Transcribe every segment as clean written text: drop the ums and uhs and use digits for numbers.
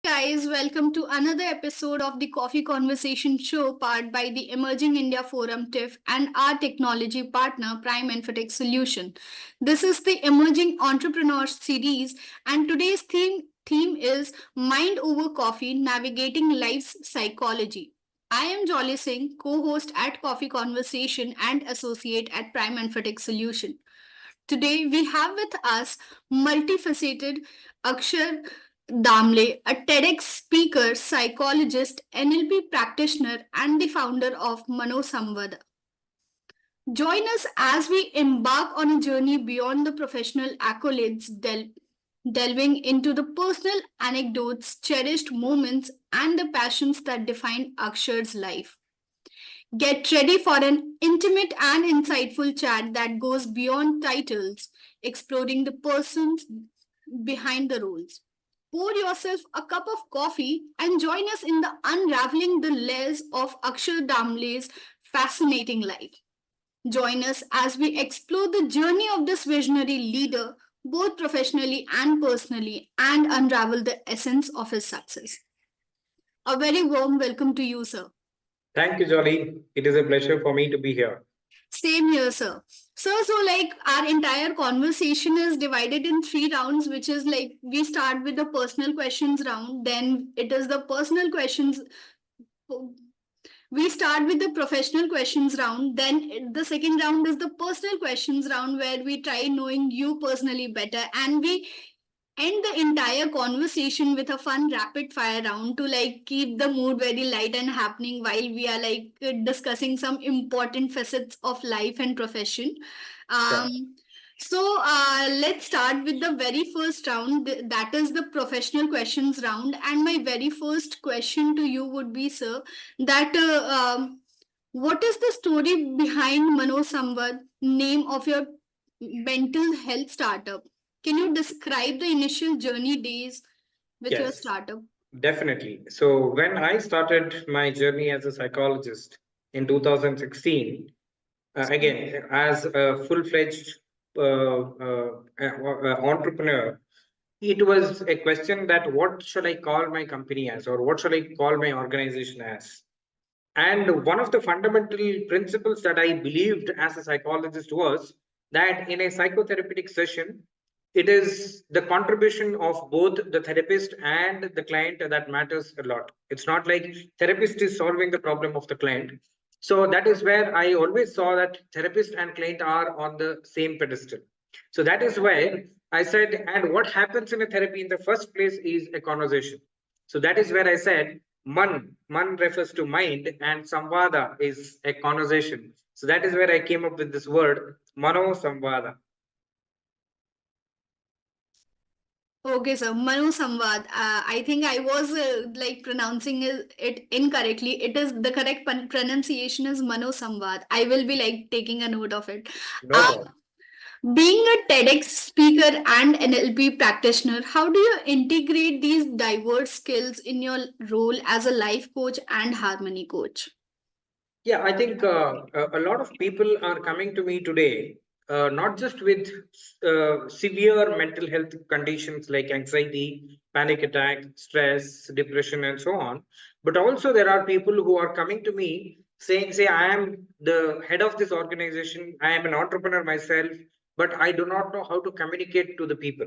Guys, welcome to another episode of the Coffee Conversation Show, powered by the Emerging India Forum TIFF and our technology partner, Prime Infotech Solution. This is the Emerging Entrepreneur Series, and today's theme is Mind Over Coffee Navigating Life's Psychology. I am Jolly Singh, co host at Coffee Conversation and associate at Prime Infotech Solution. Today, we have with us multifaceted Akshar Damle, a TEDx speaker, psychologist, NLP practitioner, and the founder of ManoSamvaada. Join us as we embark on a journey beyond the professional accolades, delving into the personal anecdotes, cherished moments, and the passions that define Akshar's life. Get ready for an intimate and insightful chat that goes beyond titles, exploring the persons behind the roles. Pour yourself a cup of coffee and join us in the unraveling the layers of Akshar Damle's fascinating life. Join us as we explore the journey of this visionary leader, both professionally and personally, and unravel the essence of his success. A very warm welcome to you, sir. Thank you, Jolly. It is a pleasure for me to be here. Same here, sir. So like our entire conversation is divided in three rounds, which is like we start with the personal questions round, then it is the personal questions. We start with the professional questions round, then the second round is the personal questions round where we try knowing you personally better, and we end the entire conversation with a fun rapid fire round to like keep the mood very light and happening while we are like discussing some important facets of life and profession. Sure. Let's start with the very first round, that is the professional questions round. And my very first question to you would be, sir, that what is the story behind ManoSamvaada, name of your mental health startup? Can you describe the initial journey days with your Yes, startup? definitely. So, when I started my journey as a psychologist in 2016, again, as a full-fledged entrepreneur, it was a question that what should I call my company as, or what should I call my organization as? And one of the fundamental principles that I believed as a psychologist was that in a psychotherapeutic session, it is the contribution of both the therapist and the client that matters a lot. It's not like therapist is solving the problem of the client. So that is where I always saw that therapist and client are on the same pedestal. So that is where I said, and what happens in a therapy in the first place is a conversation. So that is where I said, Man refers to mind, and Samvada is a conversation. So that is where I came up with this word, ManoSamvaada. Okay, sir. ManoSamvaada. I think I was like pronouncing it incorrectly. It is the correct pronunciation is ManoSamvaada. I will be like taking a note of it. No problem. Being a TEDx speaker and NLP practitioner, how do you integrate these diverse skills in your role as a life coach and harmony coach? Yeah, I think a lot of people are coming to me today, not just with severe mental health conditions like anxiety, panic attack, stress, depression, and so on, but also there are people who are coming to me saying, say, I am the head of this organization, I am an entrepreneur myself, but I do not know how to communicate to the people.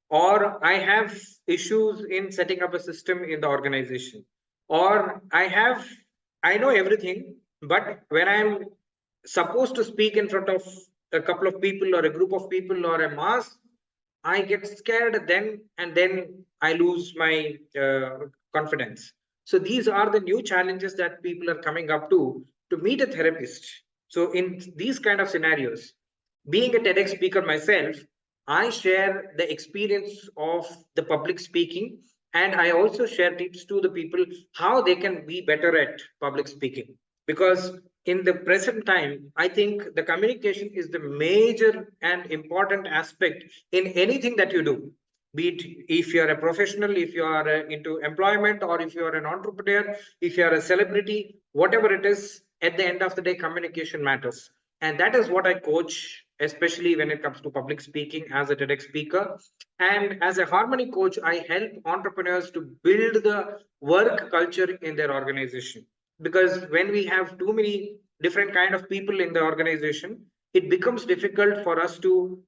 Or I have issues in setting up a system in the organization. Or I know everything, but when I'm supposed to speak in front of a couple of people or a group of people or a mass, I get scared then, and then I lose my confidence. So these are the new challenges that people are coming up to meet a therapist. So in these kind of scenarios, being a TEDx speaker myself, I share the experience of the public speaking, and I also share tips to the people how they can be better at public speaking. Because in the present time, I think the communication is the major and important aspect in anything that you do. Be it if you are a professional, if you are into employment, or if you are an entrepreneur, if you are a celebrity, whatever it is, at the end of the day, communication matters. And that is what I coach especially when it comes to public speaking as a TEDx speaker. And as a harmony coach, I help entrepreneurs to build the work culture in their organization. Because when we have too many different kind of people in the organization, it becomes difficult for us to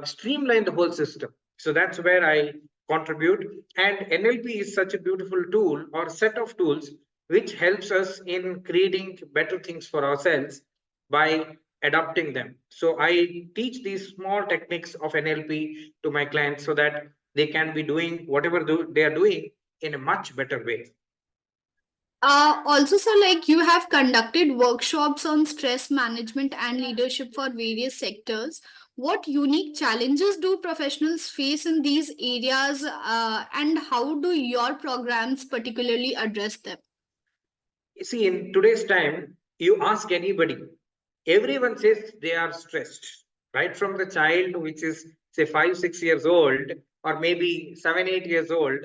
streamline the whole system. So that's where I contribute. And NLP is such a beautiful tool or set of tools which helps us in creating better things for ourselves by adopting them. So I teach these small techniques of NLP to my clients so that they can be doing whatever they are doing in a much better way. Also, so like you have conducted workshops on stress management and leadership for various sectors. What unique challenges do professionals face in these areas, and how do your programs particularly address them? You see, in today's time, you ask anybody, everyone says they are stressed, right from the child, which is say 5, 6 years old, or maybe 7, 8 years old,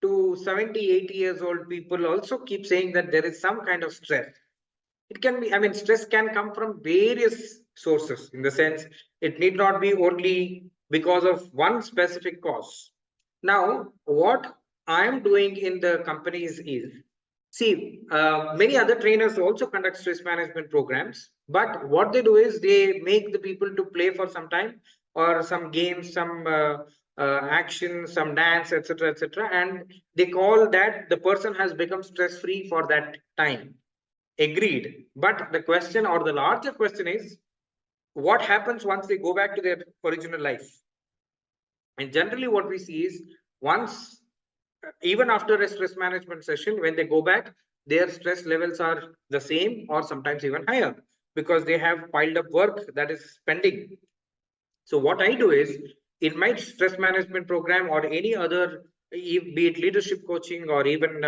to 70, 80 years old people also keep saying that there is some kind of stress. It can be, I mean, stress can come from various sources in the sense it need not be only because of one specific cause. Now, what I'm doing in the companies is, see, many other trainers also conduct stress management programs, but what they do is they make the people to play for some time or some games, some action, some dance, etc., etc., and they call that the person has become stress free for that time. Agreed. But the question or the larger question is, what happens once they go back to their original life? And generally, what we see is once, even after a stress management session, when they go back, their stress levels are the same or sometimes even higher because they have piled up work that is pending. So what I do is in my stress management program or any other, be it leadership coaching or even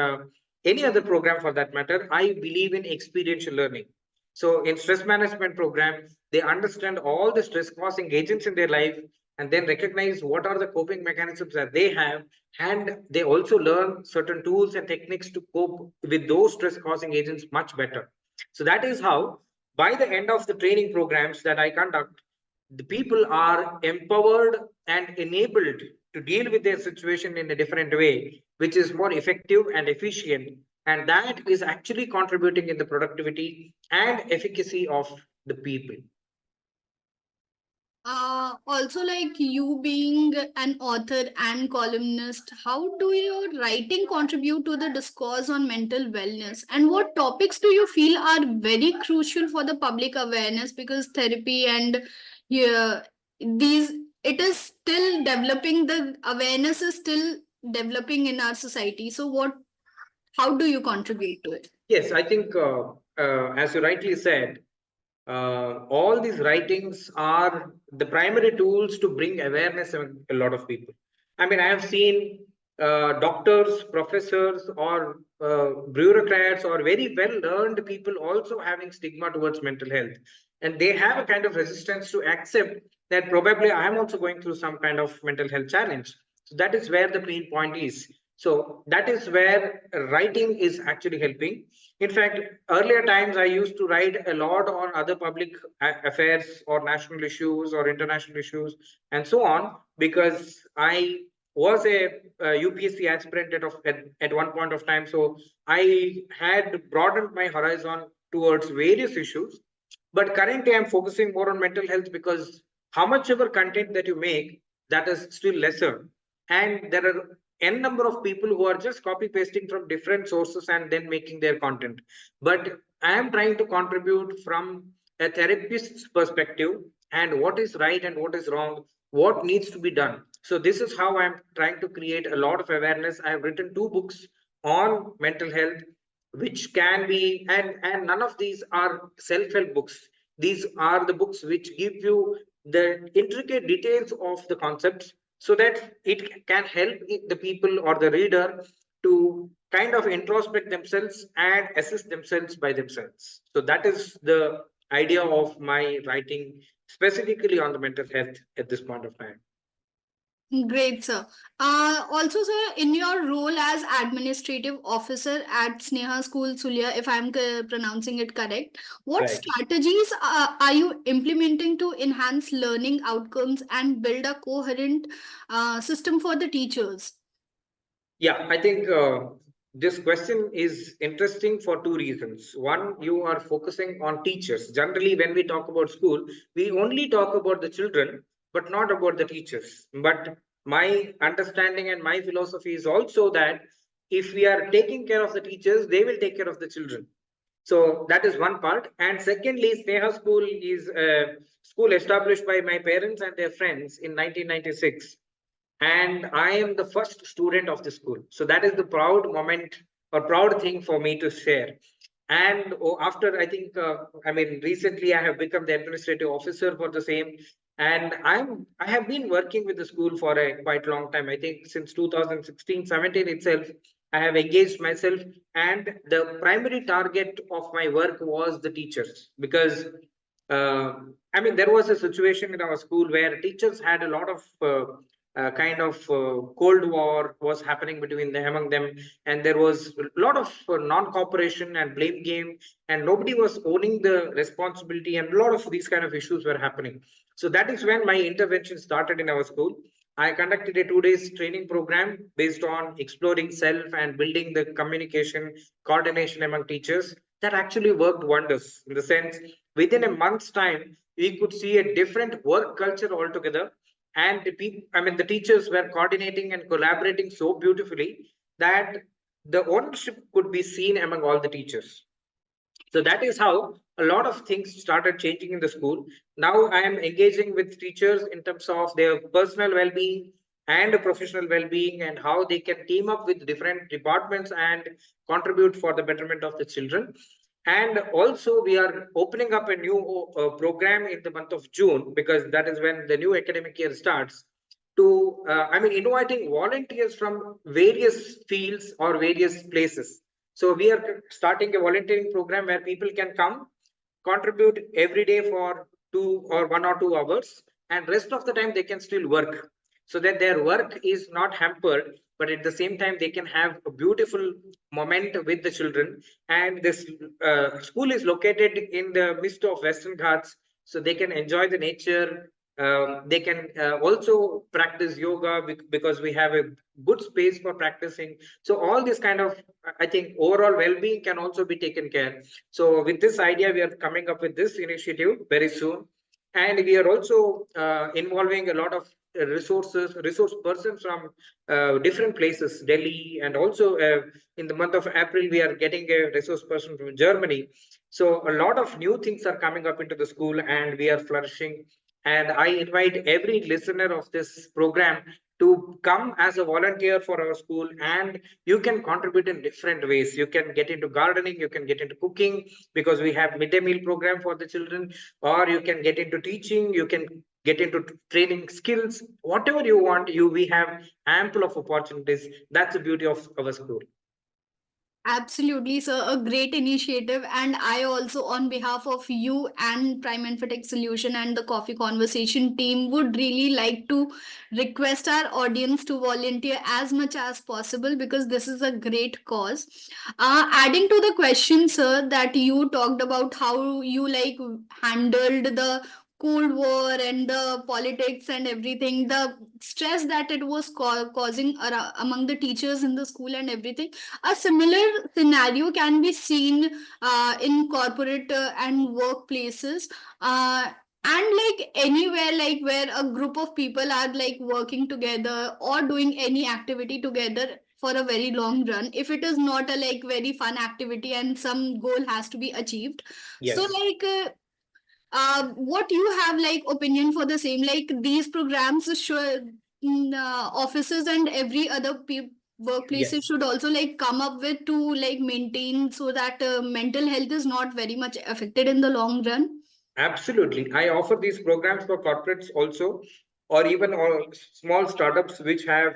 any other program for that matter, I believe in experiential learning. So in stress management program, they understand all the stress causing agents in their life and then recognize what are the coping mechanisms that they have. And they also learn certain tools and techniques to cope with those stress causing agents much better. So that is how, by the end of the training programs that I conduct, the people are empowered and enabled to deal with their situation in a different way, which is more effective and efficient. And that is actually contributing in the productivity and efficacy of the people. Also, like you being an author and columnist, how do your writing contribute to the discourse on mental wellness? And what topics do you feel are very crucial for the public awareness? Because therapy and yeah, these it is still developing. The awareness is still developing in our society. So, how do you contribute to it? Yes, I think, as you rightly said, all these writings are the primary tools to bring awareness among a lot of people. I mean, I have seen doctors, professors, or bureaucrats, or very well learned people also having stigma towards mental health. And they have a kind of resistance to accept that probably I am also going through some kind of mental health challenge. So that is where the main point is. So that is where writing is actually helping. In fact, earlier times I used to write a lot on other public affairs or national issues or international issues and so on because I was a UPSC aspirant at one point of time. So I had broadened my horizon towards various issues. But currently I'm focusing more on mental health because how much ever content that you make, that is still lesser. And there are n number of people who are just copy pasting from different sources and then making their content. But I am trying to contribute from a therapist's perspective and what is right and what is wrong, what needs to be done. So this is how I'm trying to create a lot of awareness. I have written 2 books on mental health, which can be, and none of these are self-help books. These are the books which give you the intricate details of the concepts so that it can help the people or the reader to kind of introspect themselves and assess themselves by themselves. So that is the idea of my writing specifically on the mental health at this point of time. Great, sir. Also, sir, in your role as administrative officer at Sneha School, Sulia, if I'm pronouncing it correct, what Right. strategies are you implementing to enhance learning outcomes and build a coherent system for the teachers? Yeah, I think this question is interesting for two reasons. One, you are focusing on teachers. Generally, when we talk about school, we only talk about the children, but not about the teachers. But my understanding and my philosophy is also that if we are taking care of the teachers, they will take care of the children. So that is one part. And secondly, Sneha School is a school established by my parents and their friends in 1996, and I am the first student of the school. So that is the proud moment or proud thing for me to share. And after I think, I mean, recently I have become the administrative officer for the same, and I have been working with the school for a quite long time. I think since 2016-17 itself, I have engaged myself, and the primary target of my work was the teachers because. I mean, there was a situation in our school where teachers had a lot of kind of cold war was happening between them among them, and there was a lot of non-cooperation and blame game, and nobody was owning the responsibility, and a lot of these kind of issues were happening. So that is when my intervention started in our school. I conducted a 2 days training program based on exploring self and building the communication coordination among teachers. That actually worked wonders in the sense within a month's time we could see a different work culture altogether, and the people, I mean, the teachers were coordinating and collaborating so beautifully that the ownership could be seen among all the teachers. So that is how a lot of things started changing in the school. Now I am engaging with teachers in terms of their personal well-being and professional well-being, and how they can team up with different departments and contribute for the betterment of the children. And also we are opening up a new program in the month of June, because that is when the new academic year starts, to I mean, inviting volunteers from various fields or various places. So we are starting a volunteering program where people can come, contribute every day for 1 or 2 hours, and rest of the time they can still work, so that their work is not hampered, but at the same time they can have a beautiful moment with the children. And this school is located in the midst of Western Ghats, so they can enjoy the nature. They can also practice yoga because we have a good space for practicing. So all this kind of, I think, overall well-being can also be taken care. So with this idea, we are coming up with this initiative very soon, and we are also involving a lot of resource persons from different places, Delhi, and also in the month of April we are getting a resource person from Germany. So a lot of new things are coming up into the school, and we are flourishing. And I invite every listener of this program to come as a volunteer for our school, and you can contribute in different ways. You can get into gardening, you can get into cooking, because we have midday meal program for the children, or you can get into teaching, you can get into training skills, whatever you want. We have ample of opportunities. That's the beauty of our school. Absolutely, sir. A great initiative. And I also, on behalf of you and Prime Infotech Solution and the Coffee Conversation team, would really like to request our audience to volunteer as much as possible, because this is a great cause. Adding to the question, sir, that you talked about how you like handled the Cold War and the politics and everything, the stress that it was causing among the teachers in the school and everything. A similar scenario can be seen in corporate and workplaces. And like anywhere, like where a group of people are like working together or doing any activity together for a very long run, if it is not a like very fun activity and some goal has to be achieved. So Yes. like what you have like opinion for the same, like these programs should offices and every other workplaces Yes. should also like come up with to like maintain so that mental health is not very much affected in the long run. Absolutely. I offer these programs for corporates also, or even all small startups which have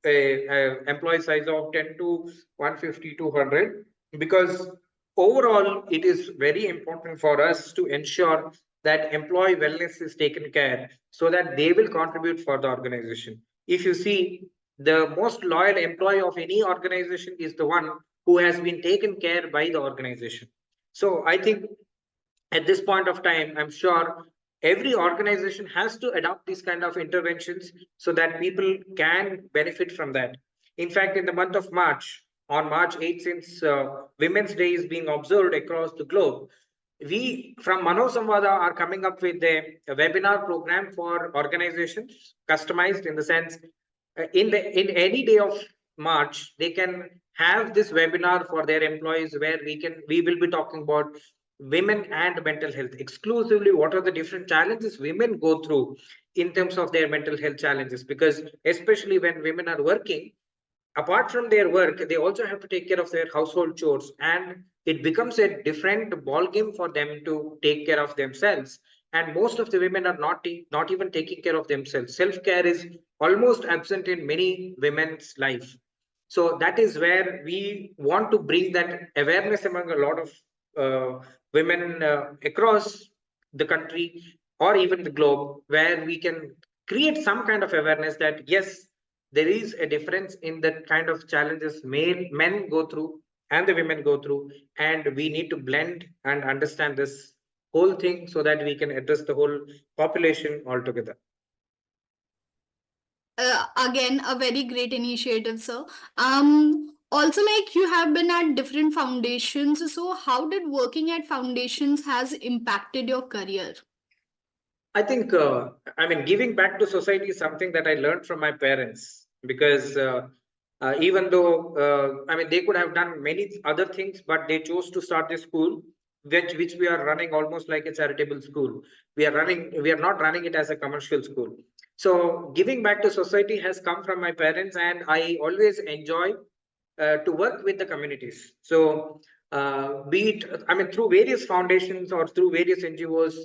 a employee size of 10 to 150 to 100, because overall it is very important for us to ensure that employee wellness is taken care, so that they will contribute for the organization. If you see, the most loyal employee of any organization is the one who has been taken care by the organization. So I think at this point of time, I'm sure every organization has to adopt these kind of interventions so that people can benefit from that. In fact, in the month of March, on March 8th, since Women's Day is being observed across the globe, we from ManoSamvaada are coming up with a webinar program for organizations, customized in the sense in any day of March, they can have this webinar for their employees where we will be talking about women and mental health exclusively. What are the different challenges women go through in terms of their mental health challenges? Because especially when women are working, apart from their work, they also have to take care of their household chores, and it becomes a different ball game for them to take care of themselves. And most of the women are not even taking care of themselves. Self care is almost absent in many women's life. So that is where we want to bring that awareness among a lot of women across the country or even the globe, where we can create some kind of awareness that yes, there is a difference in the kind of challenges men go through and the women go through, and we need to blend and understand this whole thing so that we can address the whole population altogether. Again, a very great initiative, sir. Also, like you have been at different foundations, so how did working at foundations has impacted your career? I think, I mean, giving back to society is something that I learned from my parents because even though, I mean, they could have done many other things, but they chose to start this school, which we are running almost like a charitable school. We are not running it as a commercial school. So giving back to society has come from my parents, and I always enjoy to work with the communities. So, be it, I mean, through various foundations or through various NGOs,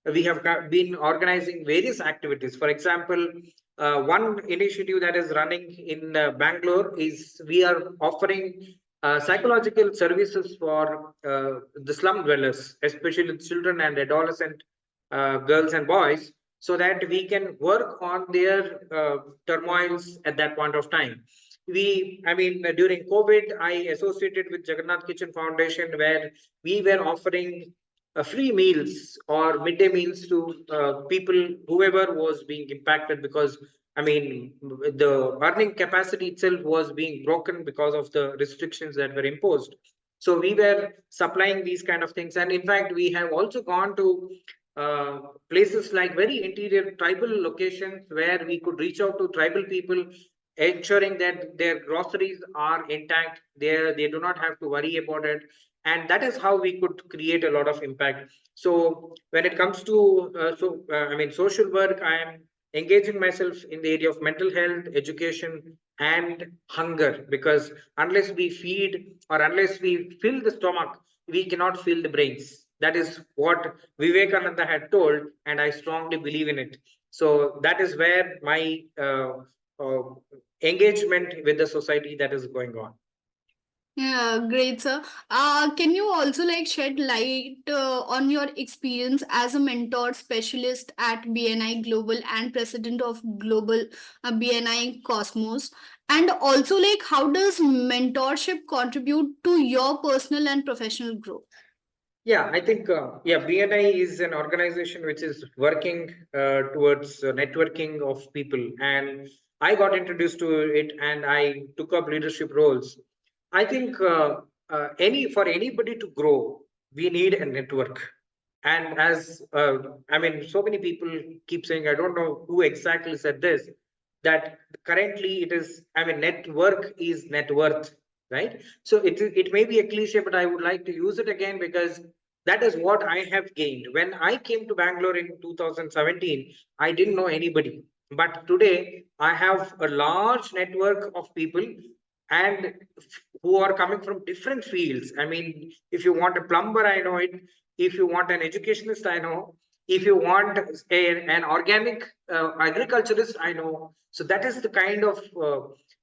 we have been organizing various activities. For example, one initiative that is running in Bangalore is we are offering psychological services for the slum dwellers, especially children and adolescent girls and boys, so that we can work on their turmoils at that point of time. I mean, during COVID, I associated with Jagannath Kitchen Foundation, where we were offering free meals or midday meals to people, whoever was being impacted, because I mean, the earning capacity itself was being broken because of the restrictions that were imposed. So we were supplying these kind of things. And in fact, we have also gone to uh, places like very interior tribal locations where we could reach out to tribal people, ensuring that their groceries are intact. They do not have to worry about it, and that is how we could create a lot of impact. So when it comes to I mean, social work, I am engaging myself in the area of mental health, education, and hunger, because unless we feed or unless we fill the stomach, we cannot fill the brains. That is what Vivekananda had told, and I strongly believe in it. So that is where my uh, engagement with the society that is going on. Yeah, great, sir. Can you also like shed light on your experience as a mentor specialist at BNI Global and president of Global BNI Cosmos? And also, like, how does mentorship contribute to your personal and professional growth? Yeah, I think BNI is an organization which is working towards networking of people, and I got introduced to it, and I took up leadership roles. I think any for anybody to grow, we need a network. And as I mean, so many people keep saying, I don't know who exactly said this, that currently it is, I mean, network is net worth, right? So it may be a cliche, but I would like to use it again because that is what I have gained. When I came to Bangalore in 2017, I didn't know anybody. But today, I have a large network of people and who are coming from different fields. I mean, if you want a plumber, I know it. If you want an educationist, I know. If you want an organic agriculturist, I know. So that is the kind of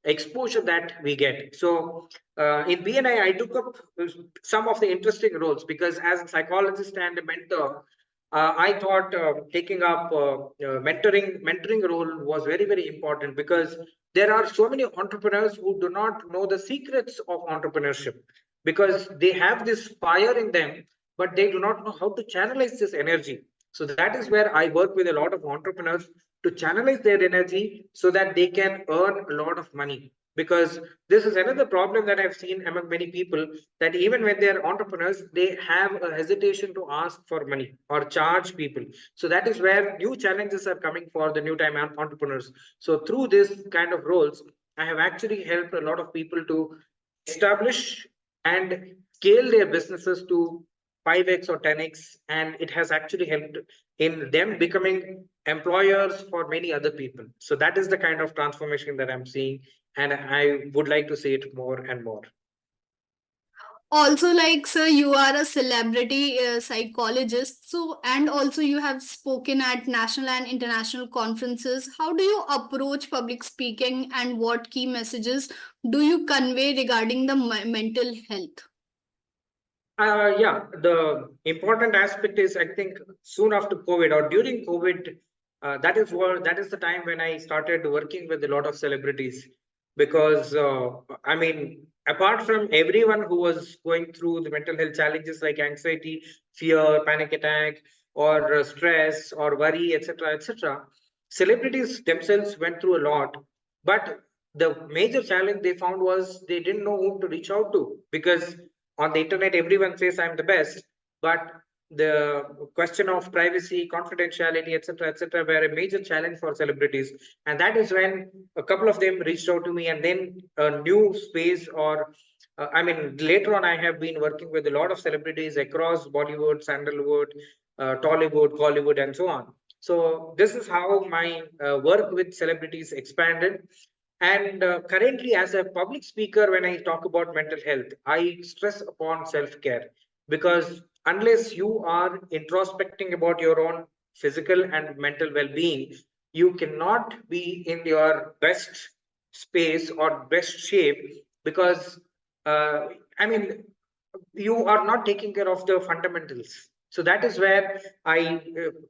exposure that we get. So in BNI, I took up some of the interesting roles because as a psychologist and a mentor, I thought taking up mentoring role was very, very important, because there are so many entrepreneurs who do not know the secrets of entrepreneurship, because they have this fire in them, but they do not know how to channelize this energy. So that is where I work with a lot of entrepreneurs to channelize their energy so that they can earn a lot of money. Because this is another problem that I've seen among many people, that even when they are entrepreneurs, they have a hesitation to ask for money or charge people. So that is where new challenges are coming for the new time entrepreneurs. So through this kind of roles, I have actually helped a lot of people to establish and scale their businesses to 5x or 10x, and it has actually helped in them becoming employers for many other people. So that is the kind of transformation that I'm seeing, and I would like to see it more and more. Also, like, sir, you are a celebrity psychologist, so and also you have spoken at national and international conferences. How do you approach public speaking, and what key messages do you convey regarding the mental health? Yeah, the important aspect is, I think, soon after COVID or during COVID, that is the time when I started working with a lot of celebrities, because I mean, apart from everyone who was going through the mental health challenges like anxiety, fear, panic attack, or stress or worry, etc., etc., celebrities themselves went through a lot. But the major challenge they found was they didn't know whom to reach out to, because on the internet everyone says I'm the best, but the question of privacy, confidentiality, etc., were a major challenge for celebrities. And that is when a couple of them reached out to me, and then a new space, or I mean, later on I have been working with a lot of celebrities across Bollywood, Sandalwood, Tollywood, Collywood, and so on. So this is how my work with celebrities expanded. And currently, as a public speaker, when I talk about mental health, I stress upon self care, because unless you are introspecting about your own physical and mental well being, you cannot be in your best space or best shape, because I mean, you are not taking care of the fundamentals. So that is where I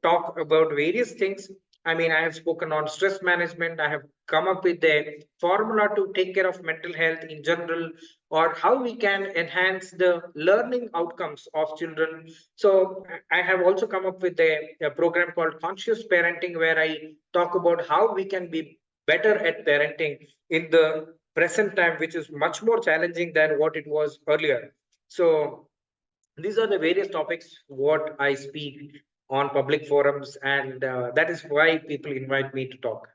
talk about various things. I mean, I have spoken on stress management. I have come up with a formula to take care of mental health in general, or how we can enhance the learning outcomes of children. So I have also come up with a program called Conscious Parenting, where I talk about how we can be better at parenting in the present time, which is much more challenging than what it was earlier. So these are the various topics what I speak on public forums, and that is why people invite me to talk.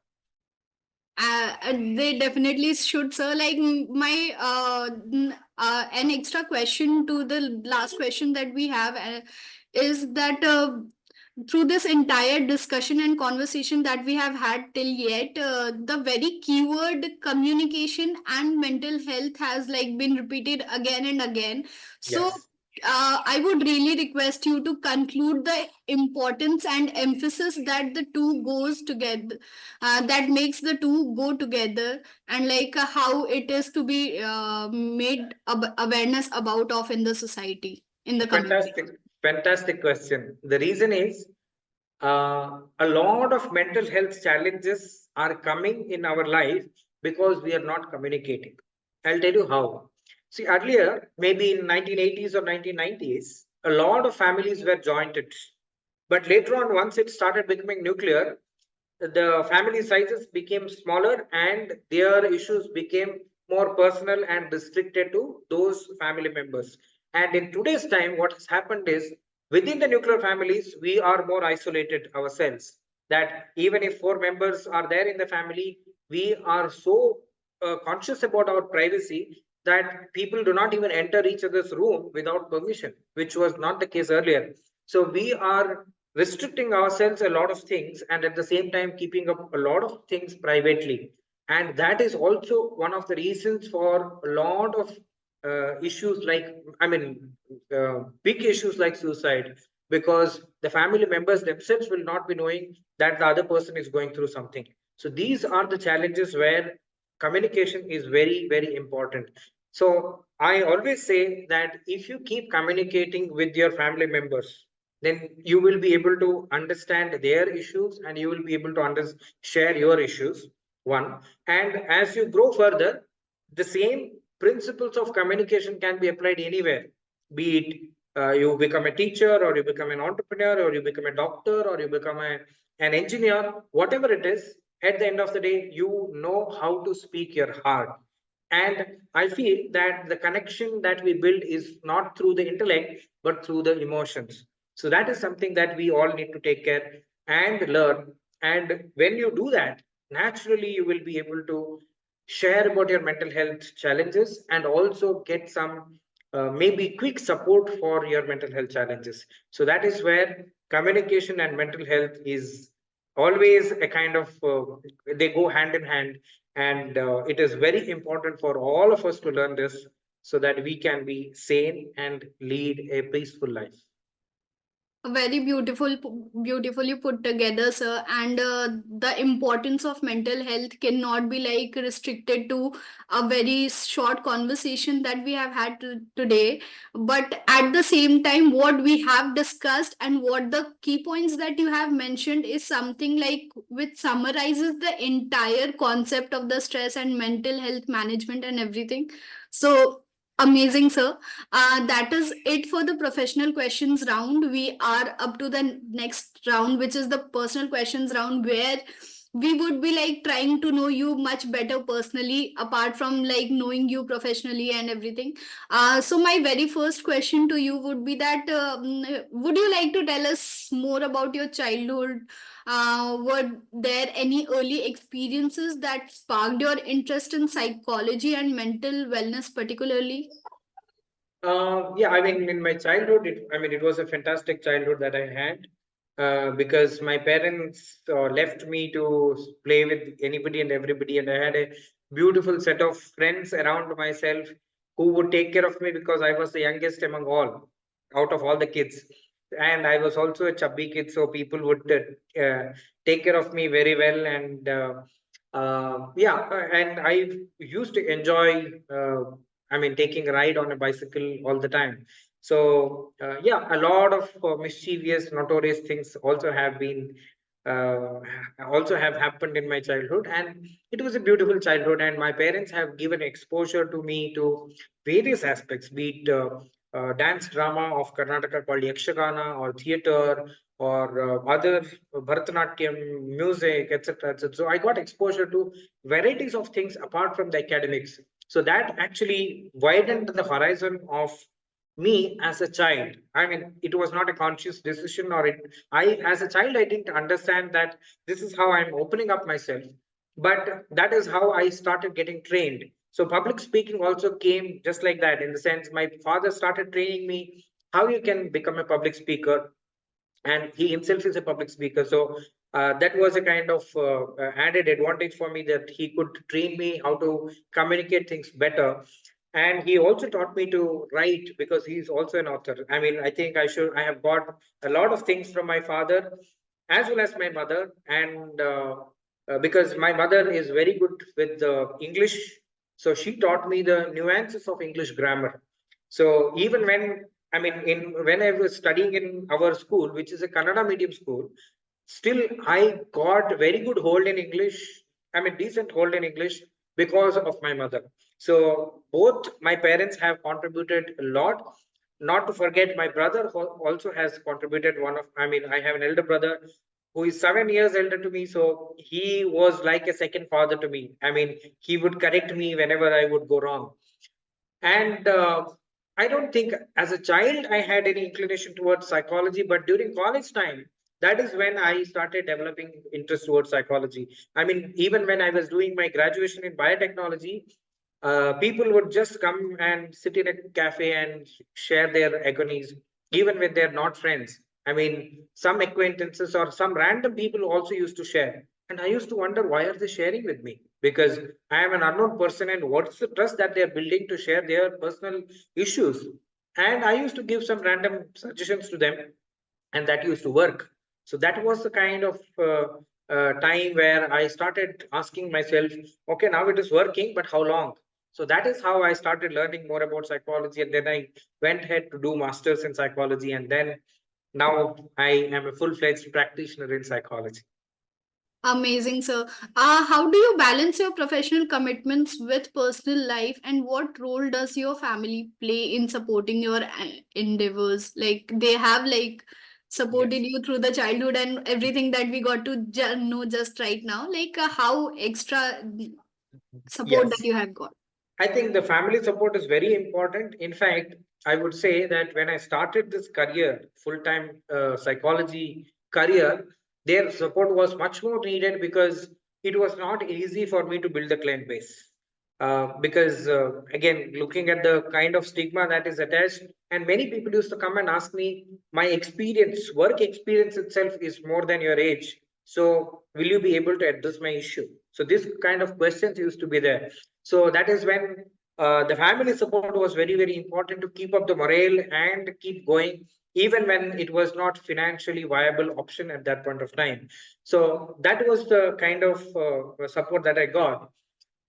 They definitely should, sir. Like, my an extra question to the last question that we have is that through this entire discussion and conversation that we have had till yet, the very keyword communication and mental health has like been repeated again and again. So Yes. I would really request you to conclude the importance and emphasis that the two goes together, that makes the two go together, and like how it is to be made awareness about of in the society, in the community. Fantastic, fantastic question. The reason is, a lot of mental health challenges are coming in our life because we are not communicating. I'll tell you how. See, earlier, maybe in 1980s or 1990s, a lot of families were jointed. But later on, once it started becoming nuclear, the family sizes became smaller, and their issues became more personal and restricted to those family members. And in today's time, what has happened is, within the nuclear families, we are more isolated ourselves. That even if four members are there in the family, we are so conscious about our privacy that people do not even enter each other's room without permission, which was not the case earlier. So we are restricting ourselves a lot of things, and at the same time keeping up a lot of things privately. And that is also one of the reasons for a lot of issues like, I mean, big issues like suicide, because the family members themselves will not be knowing that the other person is going through something. So these are the challenges where communication is very, very important. So I always say that if you keep communicating with your family members, then you will be able to understand their issues and you will be able to share your issues. One, and as you grow further, the same principles of communication can be applied anywhere, be it you become a teacher or you become an entrepreneur or you become a doctor or you become an engineer, whatever it is, at the end of the day, you know how to speak your heart. And I feel that the connection that we build is not through the intellect, but through the emotions. So that is something that we all need to take care and learn. And when you do that, naturally, you will be able to share about your mental health challenges and also get some maybe quick support for your mental health challenges. So that is where communication and mental health is always a kind of they go hand in hand, and it is very important for all of us to learn this so that we can be sane and lead a peaceful life. Very beautifully put together, sir. And the importance of mental health cannot be like restricted to a very short conversation that we have had today. But at the same time, what we have discussed and what the key points that you have mentioned is something like which summarizes the entire concept of the stress and mental health management and everything. So amazing, sir. That is it for the professional questions round. We are up to the next round, which is the personal questions round, where we would be like trying to know you much better personally, apart from like knowing you professionally and everything. So my very first question to you would be that would you like to tell us more about your childhood? Were there any early experiences that sparked your interest in psychology and mental wellness, particularly? Yeah, I mean, in my childhood, it was a fantastic childhood that I had because my parents left me to play with anybody and everybody, and I had a beautiful set of friends around myself who would take care of me because I was the youngest among all, out of all the kids. And I was also a chubby kid, so people would take care of me very well. And and I used to enjoy. Taking a ride on a bicycle all the time. So, a lot of mischievous, notorious things uh, also have happened in my childhood, and it was a beautiful childhood. And my parents have given exposure to me to various aspects, be it dance drama of Karnataka called Yakshagana, or theater, or other Bharatanatyam, music, etc., etc. So I got exposure to varieties of things apart from the academics. So that actually widened the horizon of me as a child. I mean, it was not a conscious decision, or as a child, I didn't understand that this is how I'm opening up myself. But that is how I started getting trained. So public speaking also came just like that, in the sense my father started training me how you can become a public speaker, and he himself is a public speaker. So that was a kind of added advantage for me, that he could train me how to communicate things better. And he also taught me to write because he's also an author. I mean, I have got a lot of things from my father as well as my mother. And because my mother is very good with English, so she taught me the nuances of English grammar. So even when I was studying in our school, which is a Kannada medium school, still I got very good hold in English. I mean, decent hold in English because of my mother. So both my parents have contributed a lot. Not to forget, my brother also has contributed one of. I mean, I have an elder brother who is 7 years elder to me, so he was like a second father to me. I mean, he would correct me whenever I would go wrong. And I don't think as a child I had any inclination towards psychology, but during college time, that is when I started developing interest towards psychology. I mean, even when I was doing my graduation in biotechnology, people would just come and sit in a cafe and share their agonies, even when they're not friends. I mean, some acquaintances or some random people also used to share. And I used to wonder, why are they sharing with me? Because I am an unknown person, and what's the trust that they're building to share their personal issues? And I used to give some random suggestions to them, and that used to work. So that was the kind of time where I started asking myself, okay, now it is working, but how long? So that is how I started learning more about psychology, and then I went ahead to do masters in psychology, and then now I am a full-fledged practitioner in psychology. Amazing, sir. How do you balance your professional commitments with personal life, and what role does your family play in supporting your endeavors? Like they have supported Yes. you through the childhood and everything that we got to know just right now. How extra support that Yes. you have got. I think the family support is very important. In fact, I would say that when I started this career, full-time psychology career, their support was much more needed because it was not easy for me to build a client base. Because again, looking at the kind of stigma that is attached, and many people used to come and ask me, my experience, work experience itself is more than your age. So, will you be able to address my issue? So, this kind of questions used to be there. So that is when the family support was very, very important to keep up the morale and keep going, even when it was not financially viable option at that point of time. So that was the kind of support that I got.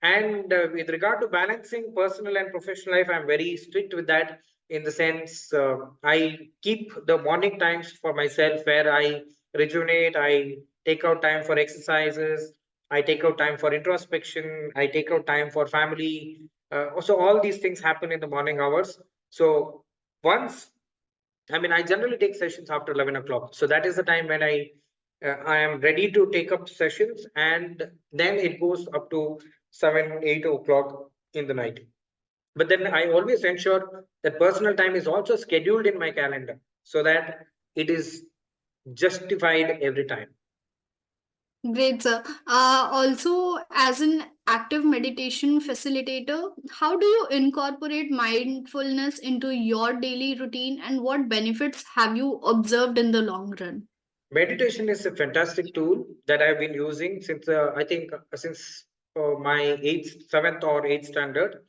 And with regard to balancing personal and professional life, I'm very strict with that in the sense I keep the morning times for myself where I rejuvenate, I take out time for exercises, I take out time for introspection, I take out time for family. So all these things happen in the morning hours. So once I mean, I generally take sessions after 11 o'clock. So that is the time when I am ready to take up sessions, and then it goes up to 7, 8 o'clock in the night. But then I always ensure that personal time is also scheduled in my calendar so that it is justified every time. Great, sir. Also, as an active meditation facilitator, how do you incorporate mindfulness into your daily routine, and what benefits have you observed in the long run? Meditation is a fantastic tool that I've been using since I think since my eighth, seventh or eighth standard.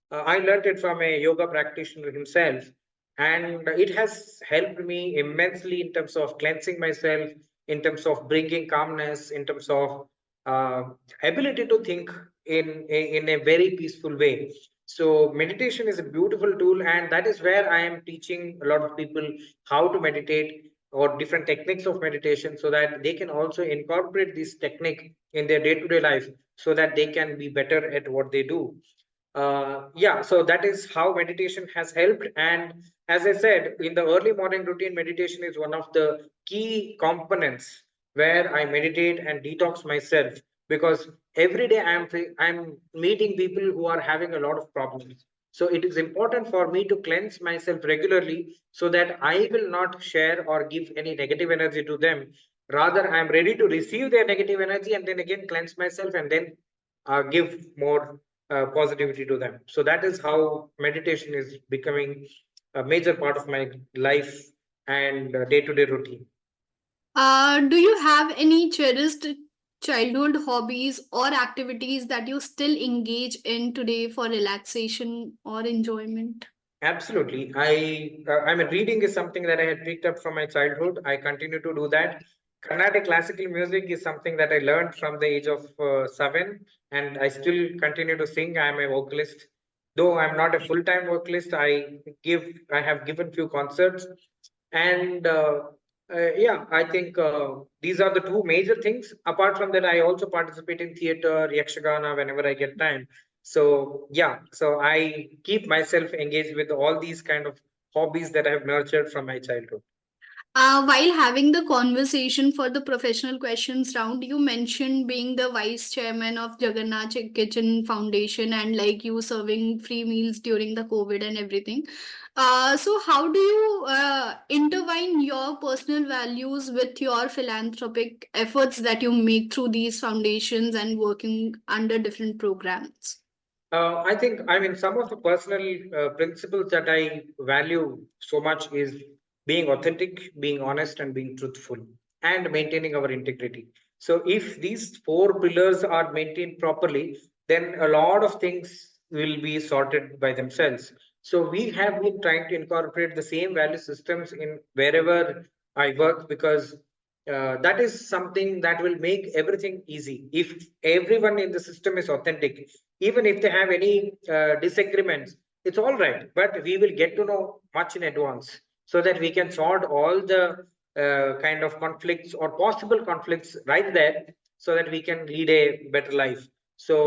I learned it from a yoga practitioner himself, and it has helped me immensely in terms of cleansing myself, in terms of bringing calmness, in terms of uh, ability to think in a very peaceful way. So meditation is a beautiful tool, and that is where I am teaching a lot of people how to meditate or different techniques of meditation so that they can also incorporate this technique in their day-to-day life so that they can be better at what they do. Yeah, so that is how meditation has helped. And as I said, in the early morning routine, meditation is one of the key components where I meditate and detox myself, because every day I'm meeting people who are having a lot of problems. So it is important for me to cleanse myself regularly so that I will not share or give any negative energy to them. Rather, I'm ready to receive their negative energy and then again cleanse myself and then give more positivity to them. So that is how meditation is becoming a major part of my life and day-to-day routine. Do you have any cherished childhood hobbies or activities that you still engage in today for relaxation or enjoyment? Absolutely. I mean, reading is something that I had picked up from my childhood. I continue to do that. Carnatic classical music is something that I learned from the age of 7, and I still continue to sing. I'm a vocalist, though I'm not a full-time vocalist. I have given few concerts, and yeah, I think these are the two major things. Apart from that, I also participate in theater, yakshagana whenever I get time. So yeah, so I keep myself engaged with all these kind of hobbies that I've nurtured from my childhood. While having the conversation for the professional questions round, you mentioned being the vice chairman of Jagannath Kitchen Foundation and you serving free meals during the COVID and everything. So, how do you intertwine your personal values with your philanthropic efforts that you make through these foundations and working under different programs? I think, I mean, some of the personal principles that I value so much is being authentic, being honest, and being truthful, and maintaining our integrity. So, if these four pillars are maintained properly, then a lot of things will be sorted by themselves. So, we have been trying to incorporate the same value systems in wherever I work, because that is something that will make everything easy. If everyone in the system is authentic, even if they have any disagreements, it's all right, but we will get to know much in advance so that we can sort all the kind of conflicts or possible conflicts right there, so that we can lead a better life. So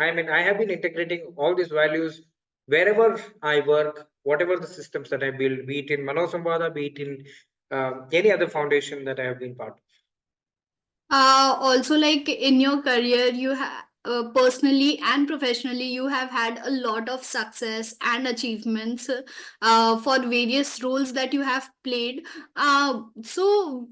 I have been integrating all these values wherever I work, whatever the systems that I build, be it in ManoSamvaada, be it in any other foundation that I have been part of. Also, like in your career, you have personally and professionally, you have had a lot of success and achievements for various roles that you have played. So,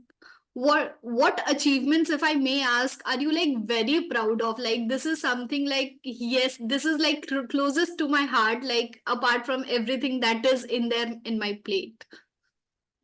what achievements, if I may ask, are you like very proud of? Like this is something like, yes, this is like closest to my heart. Like apart from everything that is in there in my plate.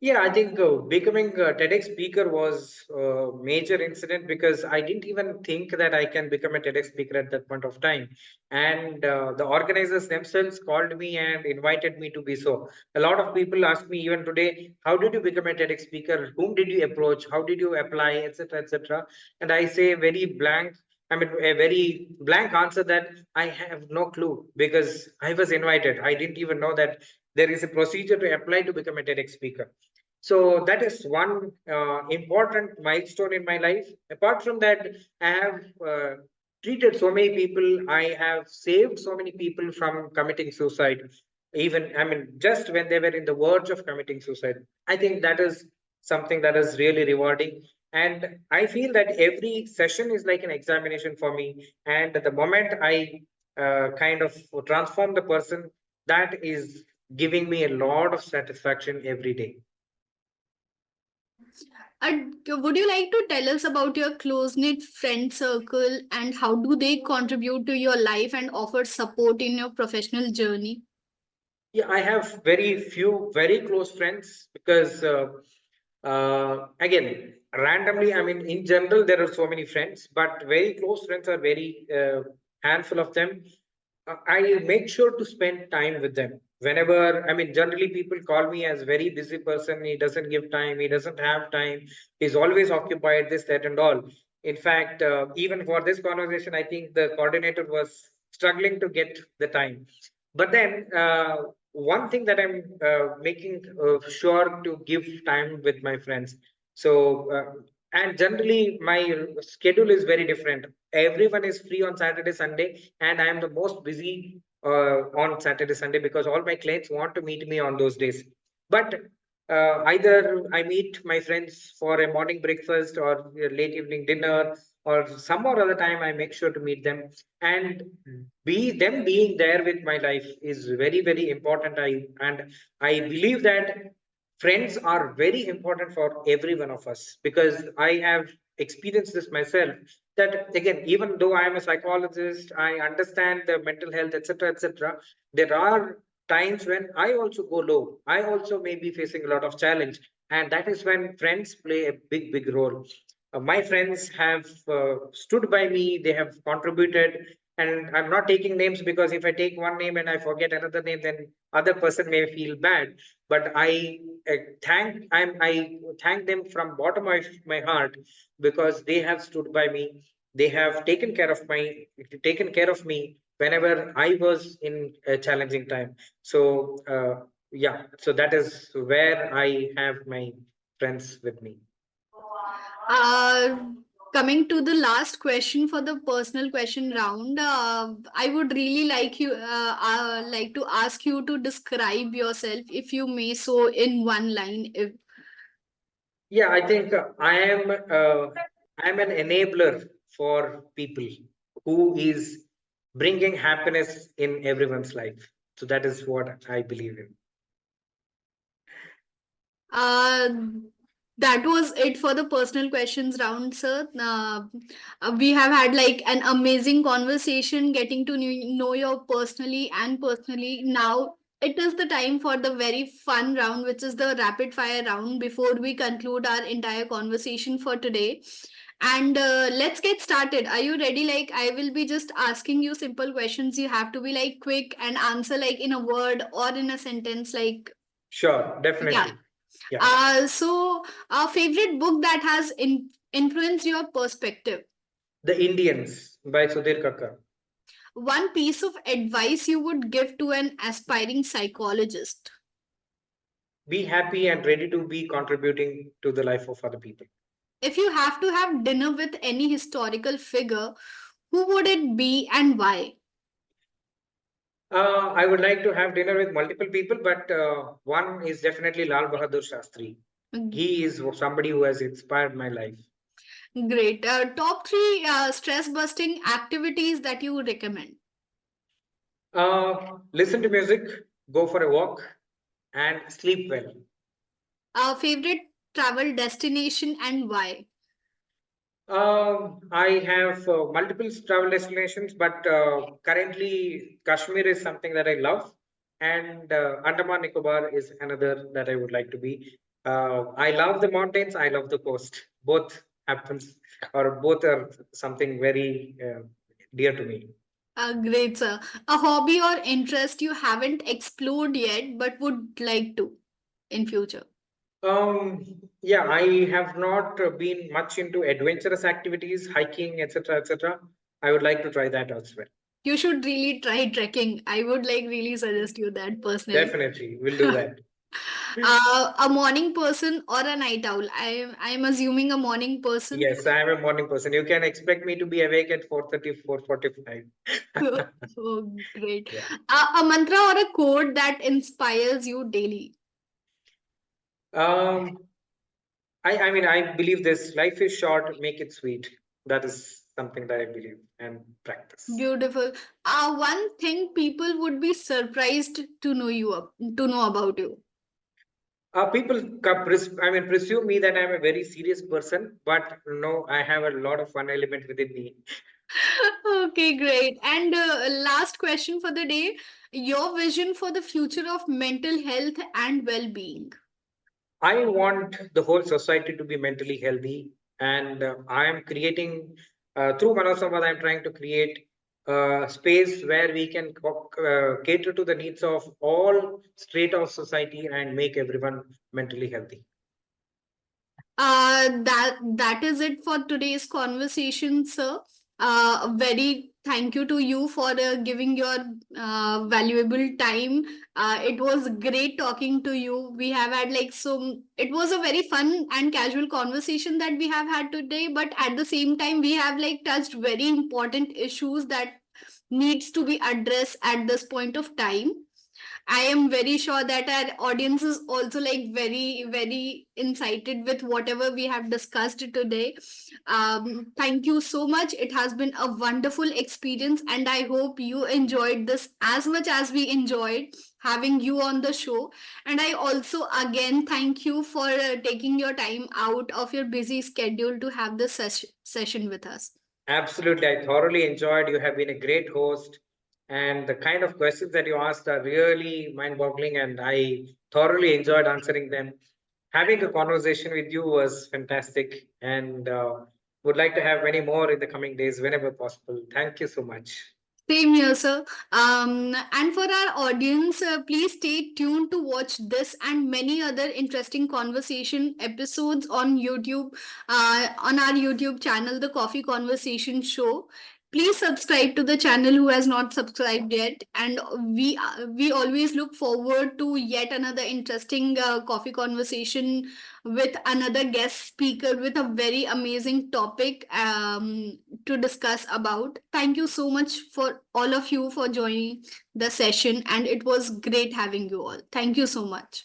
Yeah, I think becoming a TEDx speaker was a major incident, because I didn't even think that I can become a TEDx speaker at that point of time. And the organizers themselves called me and invited me to be so. A lot of people ask me even today, how did you become a TEDx speaker? Whom did you approach? How did you apply, etc., etc.? And I say very blank. I mean, a very blank answer that I have no clue, because I was invited. I didn't even know that there is a procedure to apply to become a TEDx speaker. So that is one important milestone in my life. Apart from that, I have treated so many people. I have saved so many people from committing suicide. Even, I mean, just when they were in the verge of committing suicide. I think that is something that is really rewarding. And I feel that every session is like an examination for me. And the moment I kind of transform the person, that is giving me a lot of satisfaction every day. Would you like to tell us about your close knit friend circle and how do they contribute to your life and offer support in your professional journey? Yeah, I have very few very close friends, because again, randomly, I mean, in general, there are so many friends, but very close friends are very handful of them. I make sure to spend time with them. Whenever, I mean, generally people call me as very busy person. He doesn't give time. He doesn't have time. He's always occupied, this, that, and all. In fact, even for this conversation, I think the coordinator was struggling to get the time. But then, one thing that I'm making sure to give time with my friends. So, and generally, my schedule is very different. Everyone is free on Saturday, Sunday, and I am the most busy on Saturday, Sunday, because all my clients want to meet me on those days. But either I meet my friends for a morning breakfast or a late evening dinner, or some or other time I make sure to meet them. And be them being there with my life is very, very important. I believe that friends are very important for every one of us, because I have experienced this myself. That again, even though I am a psychologist, I understand the mental health, etc., etc., there are times when I also go low. I also may be facing a lot of challenge, and that is when friends play a big, big role. My friends have stood by me. They have contributed, and I'm not taking names, because if I take one name and I forget another name, then other person may feel bad. But I thank them from bottom of my heart, because they have stood by me. They have taken care of me whenever I was in a challenging time. So yeah, so that is where I have my friends with me. Uh, Coming to the last question for the personal question round, I would really like to ask you to describe yourself, if you may, so in one line. If Yeah, I think I'm an enabler for people who is bringing happiness in everyone's life. So that is what I believe in. Uh, that was it for the personal questions round, sir. We have had like an amazing conversation, getting to know you personally and personally. Now it is the time for the very fun round, which is the rapid fire round. Before we conclude our entire conversation for today, and let's get started. Are you ready? Like I will be just asking you simple questions. You have to be like quick and answer like in a word or in a sentence. Like Sure, yeah. definitely. Yeah. So, a favorite book that has influenced your perspective. The Indians by Sudhir Kakar. One piece of advice you would give to an aspiring psychologist. be happy and ready to be contributing to the life of other people. If you have to have dinner with any historical figure, who would it be and why? I would like to have dinner with multiple people, but one is definitely Lal Bahadur Shastri. He is somebody who has inspired my life. Great. Top three stress busting activities that you would recommend. Listen to music, go for a walk, and sleep well. Favorite travel destination and why? I have multiple travel destinations, but currently Kashmir is something that I love, and Andaman Nicobar is another that I would like to be. I love the mountains. I love the coast. Both happens, or both are something very dear to me. Great, sir. A hobby or interest you haven't explored yet but would like to in future. Yeah, I have not been much into adventurous activities, hiking, etc., etc. I would like to try that as well. You should really try trekking. I would like really suggest you that personally. Definitely, we'll do that. A morning person or a night owl? I'm assuming a morning person. Yes, I am a morning person. You can expect me to be awake at 4:30, 4:45. Oh, great. Yeah. A mantra or a quote that inspires you daily. Um, I mean, I believe this life is short, make it sweet. That is something that I believe and practice. Beautiful. One thing people would be surprised to know to know about you. People, presume me that I'm a very serious person, but no, I have a lot of fun element within me. Okay, great. And last question for the day, your vision for the future of mental health and well-being. I want the whole society to be mentally healthy, and I am creating through ManoSamvaada. I'm trying to create a space where we can cater to the needs of all strata of society and make everyone mentally healthy. That is it for today's conversation, sir. Very thank you to you for giving your valuable time. It was great talking to you. We have had like so. It was a very fun and casual conversation that we have had today. But at the same time, we have like touched very important issues that needs to be addressed at this point of time. I am very sure that our audience is also like very, very incited with whatever we have discussed today. Thank you so much. It has been a wonderful experience, and I hope you enjoyed this as much as we enjoyed having you on the show. And I also, again, thank you for taking your time out of your busy schedule to have this session with us. Absolutely, I thoroughly enjoyed. You have been a great host, and the kind of questions that you asked are really mind-boggling, and I thoroughly enjoyed answering them. Having a conversation with you was fantastic, and would like to have many more in the coming days whenever possible. Thank you so much. Same here, sir. And for our audience, please stay tuned to watch this and many other interesting conversation episodes on YouTube, on our YouTube channel, The Coffee Conversation Show. Please subscribe to the channel who has not subscribed yet, and we always look forward to yet another interesting coffee conversation with another guest speaker with a very amazing topic to discuss about. Thank you so much for all of you for joining the session, and it was great having you all. Thank you so much.